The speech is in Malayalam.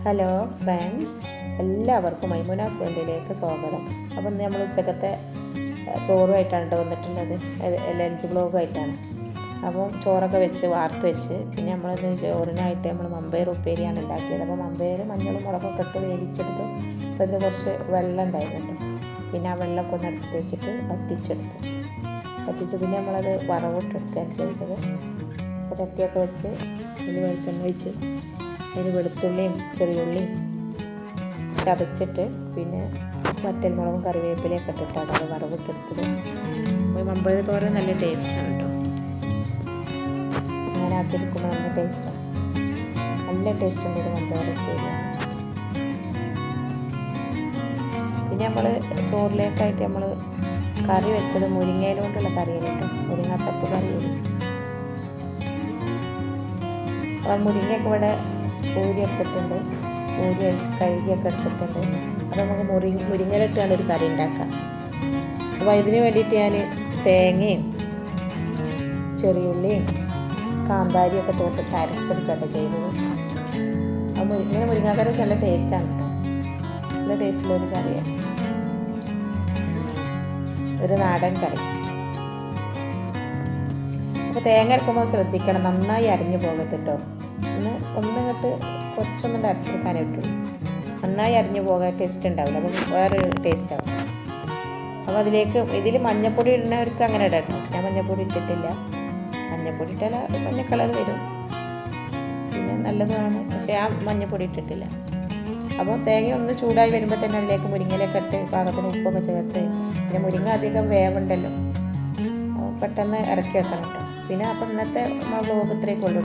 ഹലോ ഫ്രണ്ട്സ്, എല്ലാവർക്കും മൈമുനാസ് വേൾഡിലേക്ക് സ്വാഗതം. അപ്പം ഇന്ന് നമ്മൾ ഉച്ചക്കത്തെ ചോറുമായിട്ടാണ് വന്നിട്ടുള്ളത്. ലഞ്ച് ബ്ലോഗായിട്ടാണ്. അപ്പം ചോറൊക്കെ വെച്ച് വാർത്ത് വെച്ച് പിന്നെ നമ്മളിന്ന് ചോറിനായിട്ട് നമ്മൾ മമ്പയർ ഉപ്പേരിയാണ് ഉണ്ടാക്കിയത്. അപ്പോൾ മമ്പയർ മഞ്ഞളും മുളകൊക്കെ ഇട്ട് വേവിച്ചെടുത്തു. അപ്പോൾ ഇതിൽ കുറച്ച് വെള്ളം ഉണ്ടായിരുന്നു. പിന്നെ ആ വെള്ളമൊക്കെ ഒന്ന് എടുത്ത് വെച്ചിട്ട് വറ്റിച്ച് പിന്നെ നമ്മളത് വറവിട്ടെടുക്കുകയാണ് ചെയ്തത്. അപ്പോൾ ചട്ടിയൊക്കെ വെച്ച് അതിൽ വെളിച്ചെണ്ണ ഒഴിച്ച് അതിൽ വെളുത്തുള്ളിയും ചെറിയുള്ളിയും ചതച്ചിട്ട് പിന്നെ വറ്റൽമുളകും കറിവേപ്പിലയൊക്കെ ഇട്ടിട്ടാണ് അത് വറവിട്ടെടുത്തത്. മമ്പയർ തോരൻ നല്ല ടേസ്റ്റാണ് കേട്ടോ. അങ്ങനെ ആക്കിയെടുക്കുമ്പോൾ നല്ല ടേസ്റ്റാണ്. നല്ല ടേസ്റ്റ് ഉണ്ട് മമ്പയർ ഉപ്പേരിയാണ്. പിന്നെ നമ്മൾ ചോറിലേക്കായിട്ട് നമ്മൾ കറി വെച്ചത് മുരിങ്ങയില കൊണ്ടുള്ള കറിയാണ് കേട്ടോ. മുരിങ്ങാച്ചപ്പ് കറി. അപ്പം മുരിങ്ങയൊക്കെ ഇവിടെ ഊരിയെടുത്തിട്ടുണ്ട്, കഴുകിയൊക്കെ എടുത്തിട്ടുണ്ട്. അത് നമുക്ക് മുരിങ്ങയിലിട്ടാണ് ഒരു കറി ഉണ്ടാക്കാം. അപ്പോൾ ഇതിന് വേണ്ടിയിട്ട് ഞാൻ തേങ്ങയും ചെറിയുള്ളിയും കാന്താരിയൊക്കെ ചേർത്തിട്ട് അരച്ചെടുക്കുകയാണ് ചെയ്തത്. അപ്പോൾ ഇങ്ങനെ മുരിങ്ങാക്കറി നല്ല ടേസ്റ്റാണ് കേട്ടോ. നല്ല ടേസ്റ്റുള്ളൊരു കറിയാണ്, ഒരു നാടൻ കറി. അപ്പോൾ തേങ്ങ അരക്കുമ്പോൾ ശ്രദ്ധിക്കണം, നന്നായി അരിഞ്ഞു പോകരുത് കേട്ടോ. ഒന്നിങ്ങോട്ട് കുറച്ചൊന്നും അരച്ചെടുക്കാനേ പറ്റുള്ളൂ. നന്നായി അരിഞ്ഞു പോകാൻ ടേസ്റ്റ് ഉണ്ടാവില്ല, അപ്പം വേറൊരു ടേസ്റ്റാവും. അപ്പോൾ അതിലേക്ക് ഇതിൽ മഞ്ഞൾപ്പൊടി ഇടുന്നവർക്ക് അങ്ങനെ ഇടാം കേട്ടോ. ഞാൻ മഞ്ഞൾപ്പൊടി ഇട്ടിട്ടില്ല. മഞ്ഞൾപ്പൊടി ഇട്ടാൽ മഞ്ഞ കളർ വരും, പിന്നെ നല്ലതാണ്. പക്ഷേ ആ മഞ്ഞൾപ്പൊടി ഇട്ടിട്ടില്ല. അപ്പോൾ തേങ്ങ ഒന്ന് ചൂടായി വരുമ്പോൾ തന്നെ അതിലേക്ക് മുരിങ്ങയിലൊക്കെ ഇട്ട് പാകത്തിന് ഉപ്പൊക്കെ ചേർത്ത്, പിന്നെ മുരിങ്ങ അധികം വേവുണ്ടല്ലോ, പെട്ടെന്ന് ഇറക്കി വെക്കണം കേട്ടോ. പിന്നെ അപ്പം ഇന്നത്തെ വ്ലോഗ് ഇത്രയൊക്കെ ഉള്ളൂ.